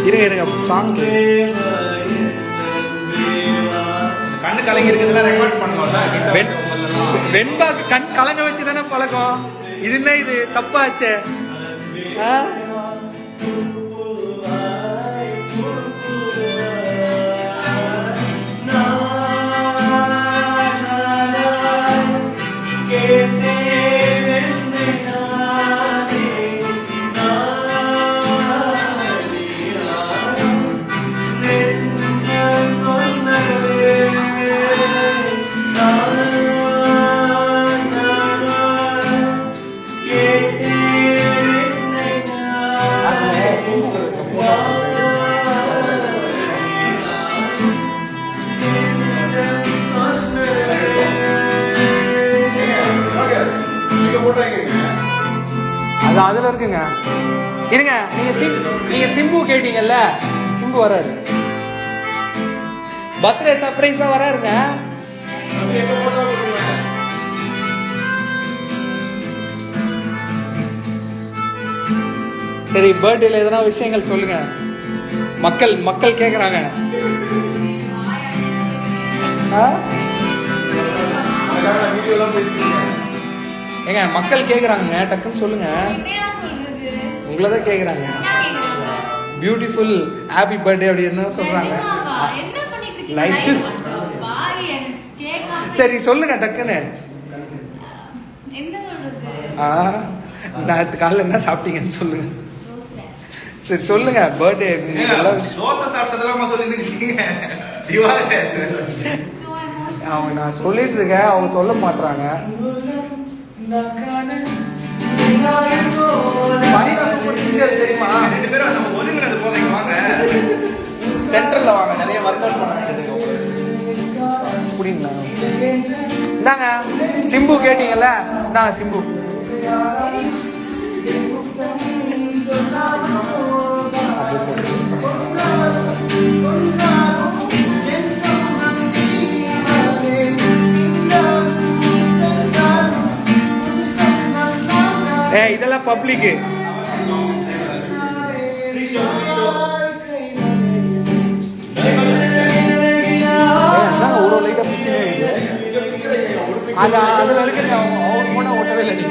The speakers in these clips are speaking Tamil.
இருங்க இருங்க சாங் கண்ணு கலங்கி இருக்கிறதெல்லாம் ரெக்கார்ட் பண்ணுவோம்ல. வெண்பாக்கு கண் கலங்க வச்சு தானே பழக்கம். இது என்ன இது தப்பாச்சே. அது அதுல இருக்குங்க. இருங்க, நீங்க சிம்பு கேட்டீங்கல்ல, சிம்பு வராரு. பர்த்டே சர்ப்ரைஸா வராருங்க. சரி, பர்த்டேல எதனா விஷயங்கள் சொல்லுங்க. மக்கள் கேக்குறாங்க. ஏங்க மக்கள் கேக்குறாங்க, டக்குன்னு சொல்லுங்க. உங்களை தான் கேக்குறாங்க. பியூட்டிஃபுல் ஹாப்பி பர்த்டே அப்படி என்ன சொல்றாங்க. சரி சொல்லுங்க டக்குன்னு. நேற்று காலையில் என்ன சாப்பிட்டீங்கன்னு சொல்லுங்க. சரி சொல்லுங்க. பர்த்டே அவங்க நான் சொல்லிட்டு இருக்கேன், அவங்க சொல்ல மாட்டாங்க. தெரியுமா, சென்ட்ரல்ல வாங்க, நிறைய ஒர்க் அவுட் பண்ண. இந்தாங்க சிம்பு கேட்டீங்கல்ல, இந்தாங்க சிம்பு. இதெல்லாம் பப்ளிக்கு. ஒரு லைட்டா பிடிச்சே அதுல இருக்கிற அவங்க போனா ஓட்டவே இல்லை.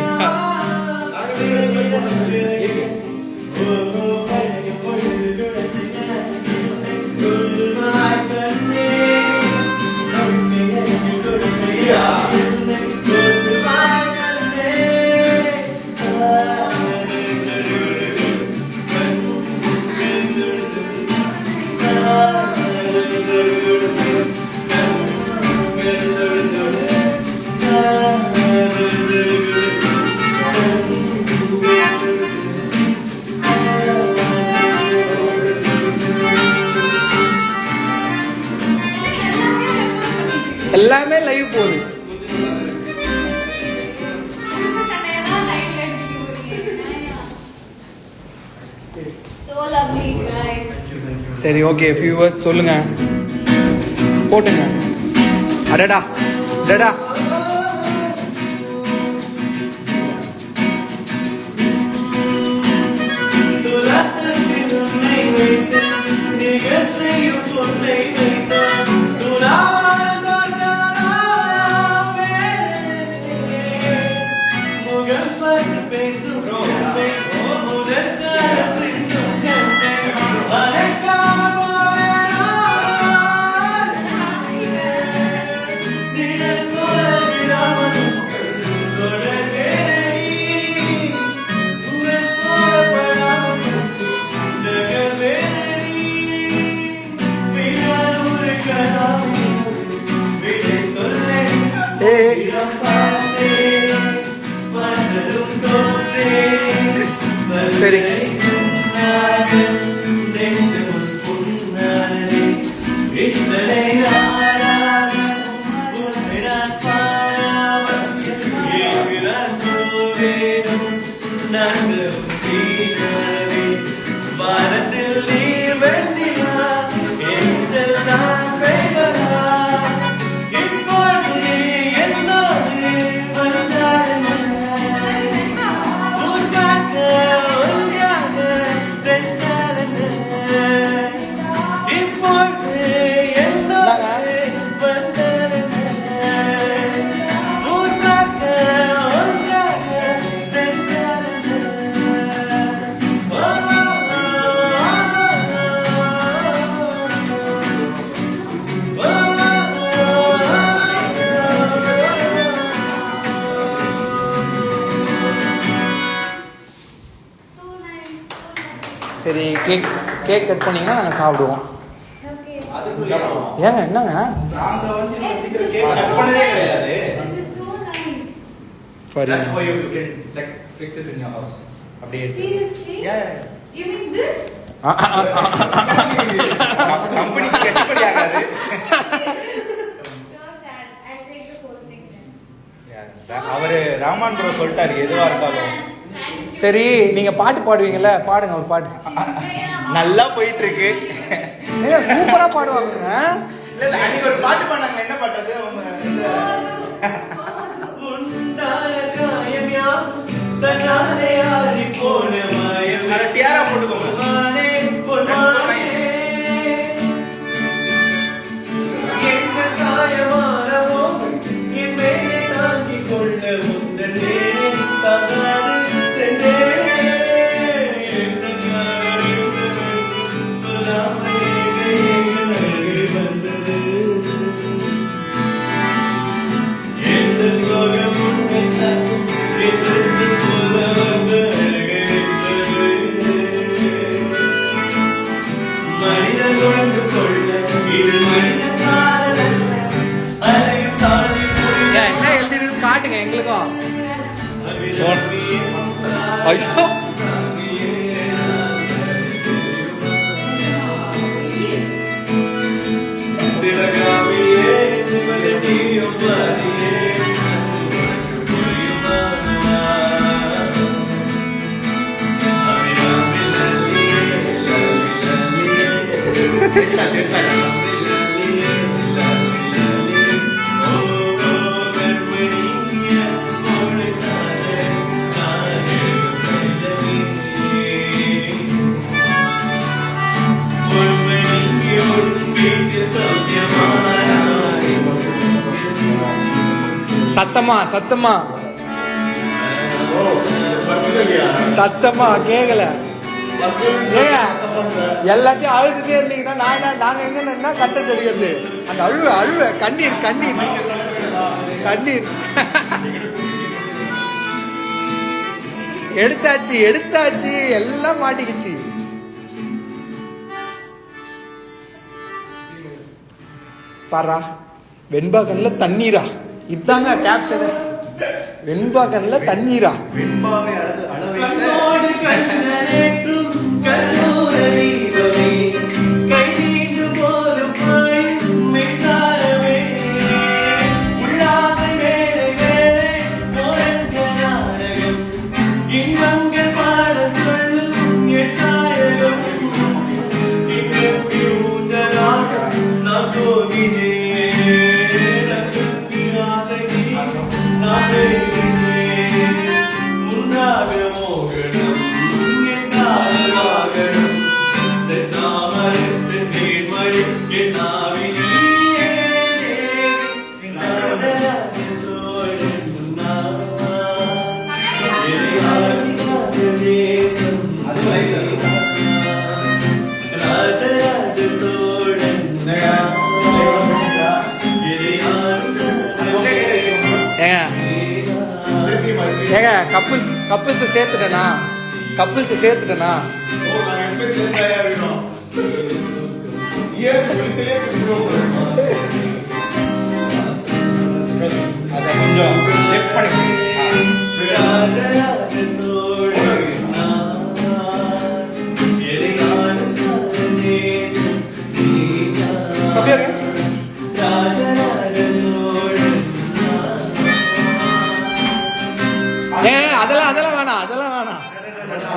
எல்லாமே லைவ் போகுது. சரி ஓகே, ஃபியூ வேர்ட்ஸ் சொல்லுங்க, போட்டுங்க. அடடா அடடா. சரி கேக் கட் பண்ணீங்கன்னா நாங்கள் சாப்பிடுவோம். ஏங்க என்னங்க நாங்க வந்து இந்த சீக்கிரம் கேக் கட் பண்ணதே கிடையாது. That's why you can like fix it in your house. அப்படியே. Seriously? Yeah. You mean this? கம்பெனிக்கு கட்டிப்படி ஆகாது. So sad. I'll take the whole thing then. அவரு ராமான் ப்ரோ சொல்லிட்டாரு எதுவா இருந்தாலும். சரி நீங்க பாட்டு பாடுவீங்கல்ல, பாடுங்க ஒரு பாட்டு. நல்லா போயிட்டு இருக்கு. சூப்பரா பாடுவாங்க. இல்ல அன்னைக்கு ஒரு பாட்டு பாடுனாங்க, என்ன பாட்டது அவங்க டியாரா போட்டுக்கோங்க. என்ன எழுதிருக்கு காட்டுங்க எங்களுக்கும். ஐயோ சத்தமா சத்தமா சத்தமா கேக்கல. ஏங்க எல்லாத்தையும் அழுதுட்டே இருந்தீங்கன்னா நாங்க எங்கன்னா கட்டட் அடிக்கிறது. அந்த அழுவ கண்ணீர் கண்ணீர் கண்ணீர் எடுத்தாச்சு எடுத்தாச்சு எல்லாம் மாட்டிக்கிச்சு. பாரா வெண்பா கண்ணுல தண்ணீரா, இதாங்க கேப்ஷன். வெண்பா கண்ணுல தண்ணீரா. வெண்பாவை ஏங்க கப்பிள்ஸ் சேர்த்துட்டேனா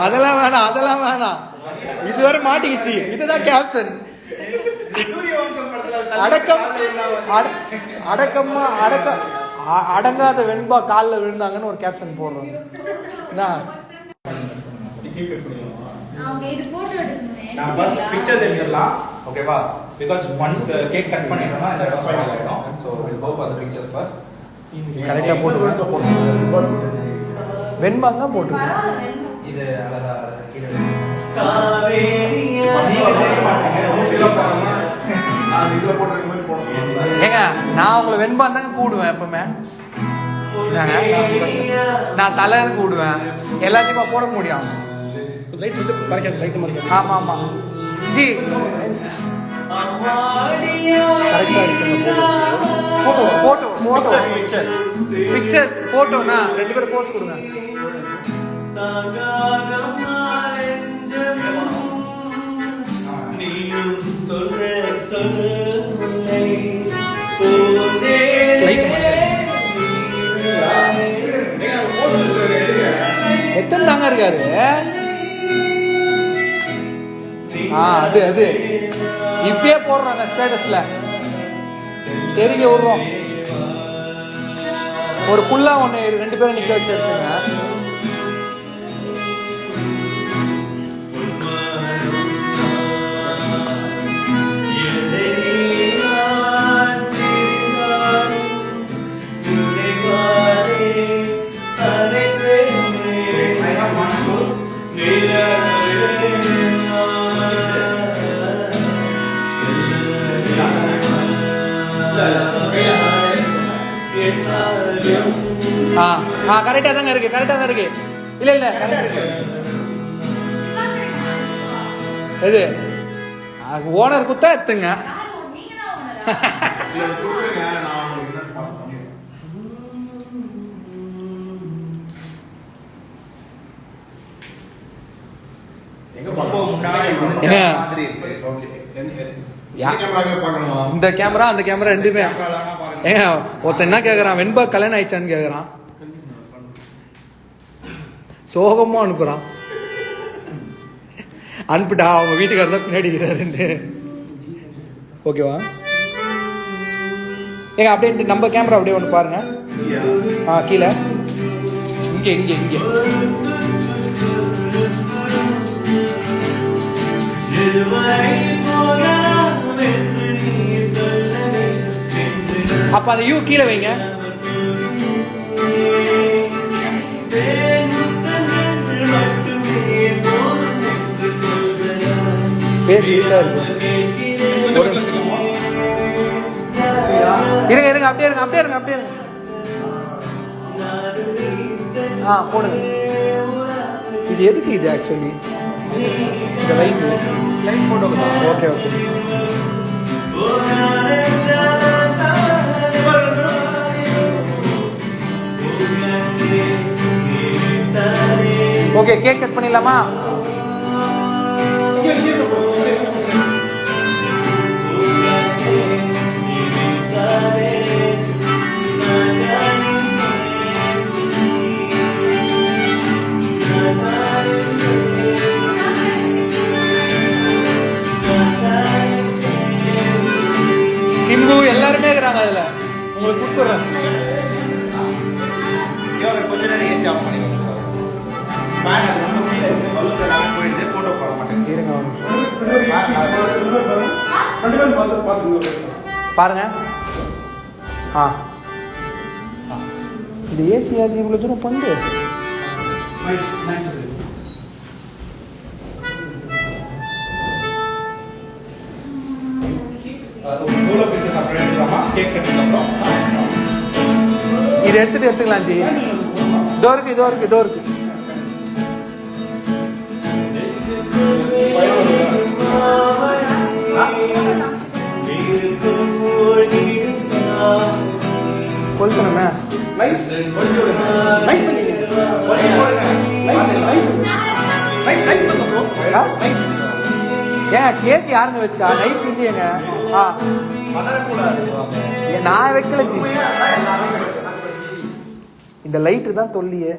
அதெல்லாம் வேணாம். இதுவரை மாட்டிக்கிச்சு. இதுதான் கேப்ஷன். அடங்காத வெண்பா காலில் விழுந்தாங்கன்னு ஒரு கேப்ஷன் போடுறோம். நான் ஃபர்ஸ்ட் பிக்சர்ஸ் எடுத்துடலாம், ஓகேவா? பிகாஸ் ஒன்ஸ் கேக் கட் பண்ணிட்டோம்னா இந்த இடம் ஃபைனல் ஆயிடும். So will go for the pictures first. கரெக்ட்டா போட்டு வெண்பாங்க போட்டுருக்கேன். இது அழகா கீழே காவேரியா நான் இதுல போட்டுற மாதிரி போட சொல்றேன். ஏங்க நான் உங்களை வெண்பான் தாங்க கூடுவேன் எப்பவுமே. நான் தலைன்னு கூடுவேன். எல்லாத்தையுமா போட முடியும். லைட் வந்து மறைக்காது, லைட் மறைக்காது. ஆமா ஆமா ஜி கரெக்டா இருக்குங்க. போட்டோ போட்டோ பிக்சர்ஸ் போட்டோனா 2 பேரும் போஸ்ட் கொடுங்க. எத்தனை தாங்க இருக்காரு? அது அது இப்பயே போடுறாங்க ஸ்டேட்டஸ்ல, தெரிய விடுறோம். ஒரு புல்லா ஒண்ணு 2 பேரும் நிக்க வச்சு எடுத்துங்க. கரெக்டா தாங்க இருக்கு, கரெக்டா தான் இருக்கு. இல்ல இல்ல கரெக்டா இருக்கு. எது ஓனர் குத்தா எடுத்துங்க. இந்த கேமரா அந்த கேமரா ரெண்டுமே ஏங்க. ஒருத்தன் என்ன கேக்குறான், வெண்பா கல்யாணம் ஆயிடுச்சான்னு கேக்குறான். சோகமா அனுப்புறான். அனுப்பிட்டா அவங்க வீட்டுக்காரர் தான் பின்னாடி இருக்கிறாருன்னு. ஓகேவா? ஏங்க அப்படியே நம்ம கேமரா அப்படியே ஒன்று பாருங்க. கீழே இங்கே இங்கே இங்கே அப்ப அந்த யூ கீழே வைங்க. இருங்க இருங்க அப்படியே இருங்க அப்படியே இருங்க அப்படியே இருங்க. போடுங்க. இது எதுக்கு இது ஆக்சுவலி? இந்த light photo. Okay okay. Okay cake cut பண்ணிடலாமா? சிம்பு எல்லாருமே இருக்கிறாங்க அதுல. உங்களுக்கு கொடுத்துறேன். கொஞ்ச நேரம் ஏசி ஆஃப் பண்ணிக்கோங்க. ஃபேன் அது ரொம்ப கீழ இருக்கு. பல்ப் எல்லாம் போயிடுது. போட்டோ போட மாட்டேன். இருங்க பாருங்க. இது ஏசி அது இவ்வளவு தூரம் பந்து. சோலோ பிக்சர்ஸ் அப்புறம் எடுத்துக்கலாமா? கேக் கட்டிங் அப்புறம் இது எடுத்துக்கலாம் ஜி. இதோ இருக்கு இதோ இருக்கு இதோ இருக்கு. கொல்லுங்க ஏன் கேக் யாருங்க வச்சா? லைட் இல்லையேங்க. நான் வைக்கல. இந்த லைட்டு தான் தொல்லியே.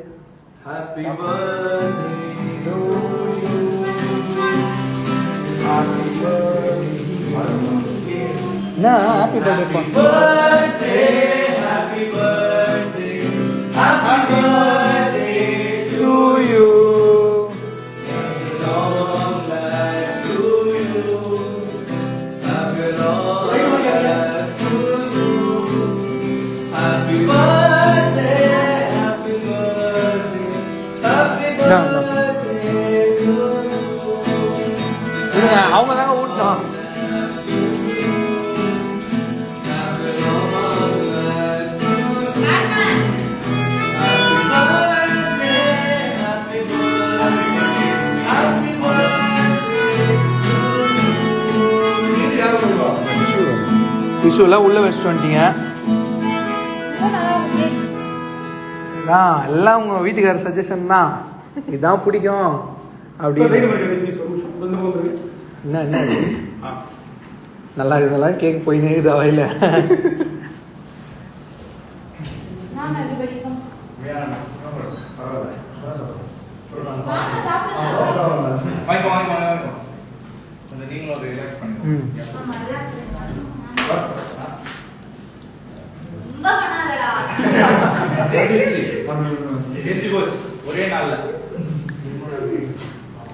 என்ன ஹாப்பி பர்த்டே டு யூ. அவங்க தாங்க ஊட்டணும். ஷூலாம் உள்ளே வச்சுட்டு வந்துட்டீங்க. இதான் எல்லாம் உங்கள் வீட்டுக்கார சஜஷன் தான், இதுதான் பிடிக்கும் அப்படின்னு. என்ன என்ன நல்லா இருக்குதெல்லாம் கேக் போய் நேருதா வாயில. ஒரே நாள்ல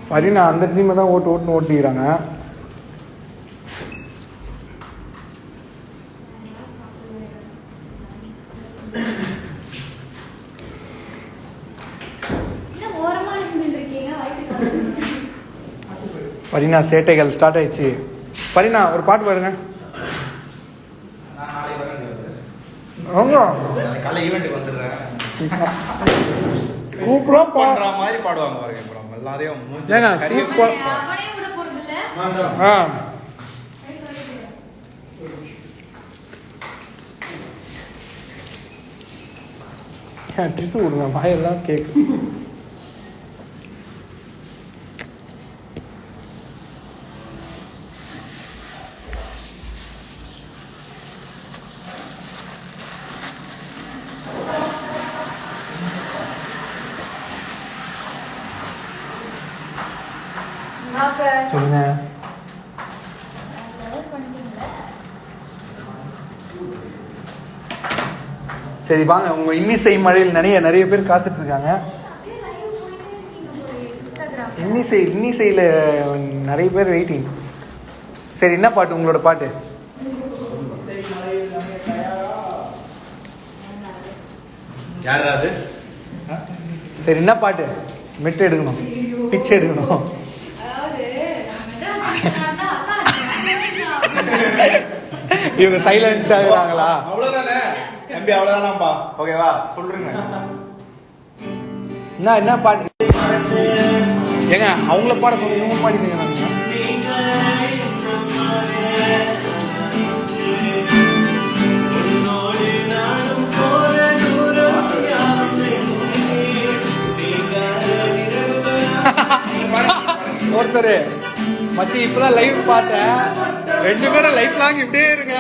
பரினா அந்த டீமை தான் ஓட்டிக்கிறாங்க. பரினா சேட்டைகள் ஸ்டார்ட் ஆயிடுச்சு. பரினா ஒரு பாட்டு பாடுங்க. காலை ஈவெண்ட்டுக்கு வந்துடுறேன். சூப்பரா பண்ற மாதிரி பாடுவாங்க பாருங்க. அப்புறம் எல்லாரையும் ஏங்க சூப்பர். டிஷ்யூ கொடுங்க, வாயெல்லாம் கேக்கு. சொல்லுங்க. சரி வாங்க, உங்க இன்னிசை மழையில் நிறைய பேர் காத்துட்டு இருக்காங்க. இன்னிசையில் நிறைய பேர் வெயிட்டிங். சரி என்ன பாட்டு உங்களோட பாட்டு? யாராவது சரி என்ன பாட்டு? மெட்டு எடுக்கணும், பிச்சை எடுக்கணும். இவங்க சைலண்ட் ஆகுறாங்களா? அவ்வளவுதானே தம்பி, அவ்வளவுதானாப்பா. ஓகேவா சொல்றீங்க. என்ன பாட்டு? ஏங்க அவங்கள பாட சொல்லுங்க, இவங்க பாடிங்க. ஒருத்தர் மச்சி இப்பதான் லைவ் பார்த்தேன், 2 பேரும் லைஃப் லாங் இப்படியே இருங்க.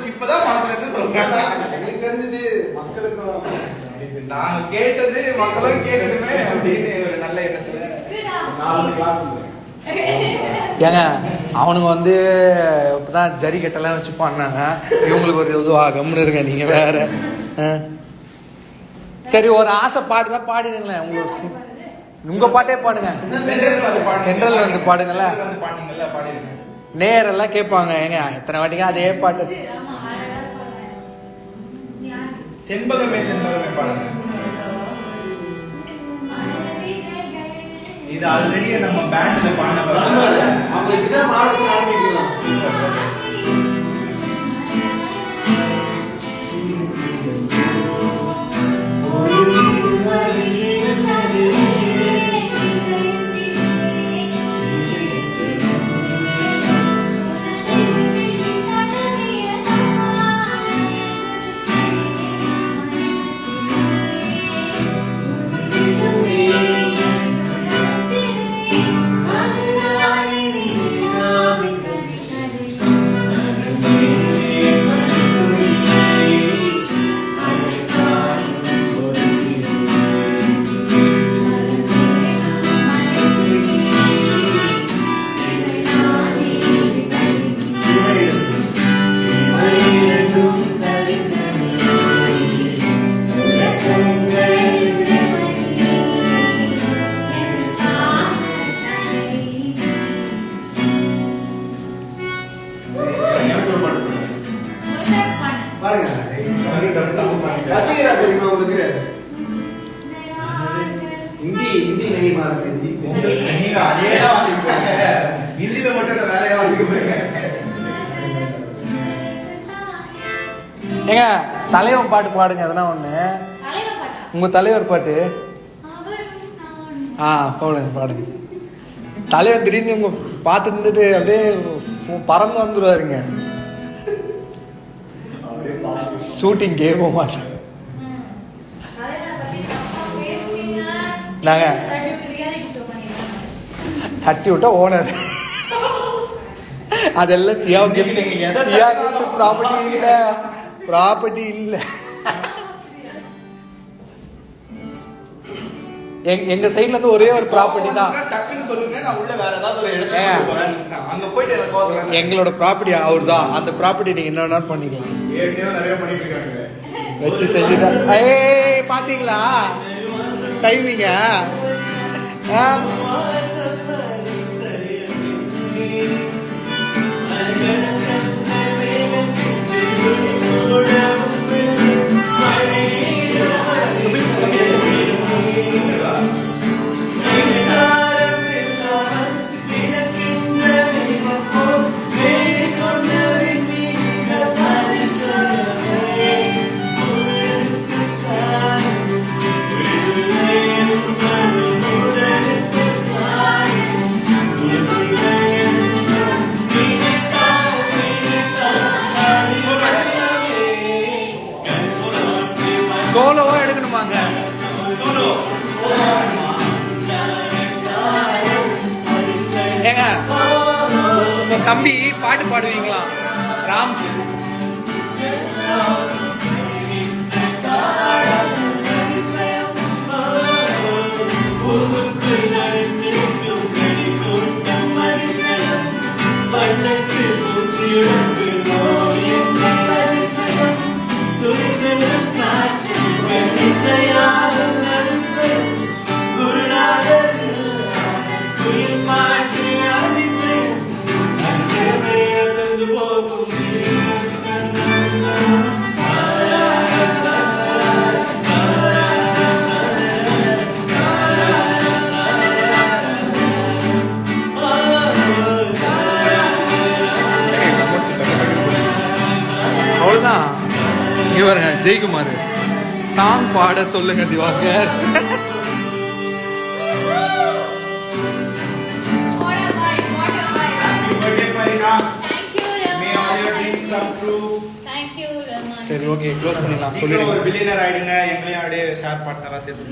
இப்பதான் மனசுல இருந்து சொல்றேன். எங்களுக்கு தெரிஞ்சது மக்களுக்கும் நான் கேட்டது மக்களும் கேட்கணுமே அப்படின்னு ஒரு நல்ல எண்ணத்துல நான் வந்து கிளாஸ் ஏங்க அவனுங்க வந்து இப்பதான் ஜரிக்கட்டெல்லாம் வச்சு பண்ணாங்க. இவங்களுக்கு ஒரு இதுவா கம்முன்னு இருங்க நீங்க வேற. சரி ஒரு ஆசை பாடுதான் பாடிடுங்களேன். உங்களுக்கு உங்க பாட்டே பாடுங்க. தென்றல் வந்து பாடுங்கள. நேரெல்லாம் கேட்பாங்க. ஏங்க எத்தனை வாட்டிங்க அதே பாட்டு. செண்பகமே செண்பகமே பாடுங்க. இது ஆல்ரெடி நம்ம பேண்ட்ல பாடுனது. அவங்க கிட்ட பாட ஆரம்பிக்கலாம். ரசிகரா தெரியுமா உங்களுக்கு? ஹிந்தி நெய்மா இருக்கு. ஹிந்தி நீங்க அதே வாசிப்பீங்க. ஹிந்தில மட்டும் வேலையா வாசிப்பீங்க. ஏங்க தலைவன் பாட்டு பாடுங்க. அதெல்லாம் ஒண்ணு. உங்க தலைவர் பாட்டு பாடுங்க. தலைவர் திடீர்னு உங்க பார்த்து இருந்துட்டு அப்படியே பறந்து வந்துருவாருங்க. ஷூட்டிங்கே போக மாட்டேன் நாங்க. தட்டி விட்டா ஓனர் அதெல்லாம் ப்ராப்பர்ட்டி இல்ல. எங்க சைடுல இருந்து ஒரே ஒரு ப்ராப்பர்ட்டி தான். டக்குன்னு சொல்லுங்க, நான் உள்ள வேற ஏதாவது ஒரு இடத்துக்கு போறேன். அங்க போயிட்டு எனக்கு எங்களோட ப்ராப்பர்ட்டி அவர் தான். அந்த ப்ராப்பர்ட்டி நீங்க என்ன வேணாலும் பண்ணிக்கலாம். ஏற்கனவே நிறைய பண்ணிட்டு இருக்காங்க. வச்சு செஞ்சுட்டா. ஏய் பாத்தீங்களா டைமிங்க. சோலோவா எடுக்கணுமாங்க? ஏங்க உங்க தம்பி பாட்டு பாடுவீங்களா? ராம்ஸ் அவ்வளவுதான். இவருங்க ஜெயக்குமார் சாங் பாட சொல்லுங்க திவாகர். சரி ஓகே க்ளோஸ் பண்ணிடலாம். சொல்லிடுங்க. ஒரு பில்லியனர் ஆயிடுங்க. எங்களையும் அப்படியே ஷேர் பார்ட்னரா சேர்த்து.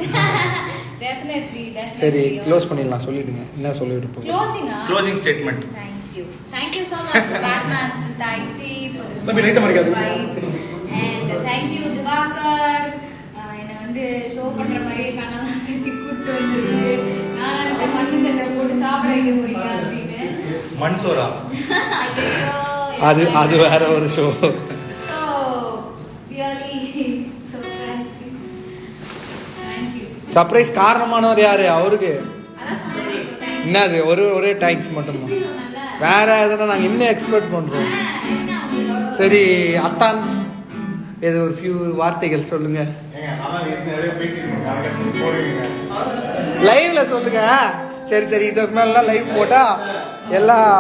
சரி க்ளோஸ் பண்ணிடலாம். சொல்லிடுங்க என்ன சொல்லிட்டு போறீங்க. Closing statement. Thank you so much Batman Society for தம்பி light மறிக்காது. and thank you Divakar. என்ன வந்து ஷோ பண்ற மாதிரி கண்ணெல்லாம் கட்டி கூட்டு வந்துருக்கு. நான் நினைச்சேன் மண்ணு சட்டை போட்டு சாப்பிட வைக்க போறீங்க அப்படின்னு. மன்சோரா ஐயோ, அது வேற ஒரு show. So, really so fancy. Thank you. Surprise காரணமானவர் யாரு? அவருக்கு அதான் சொன்னேன் இப்போ thank you. என்னது ஒரே தேங்க்ஸ் மட்டுமா? சொன்னேன்ல. வேற எதுனா நாங்க இன்னும் எக்ஸ்பெக்ட் பண்றோம். என்ன உங்களுக்கு? சரி அத்தான் ஏதோ ஒரு ஃபியூ வார்த்தைகள் சொல்லுங்க. லைவ்ல சொல்லுங்க. சரி இதுக்கு மேலாம் லைவ் போட்டா எல்லாம்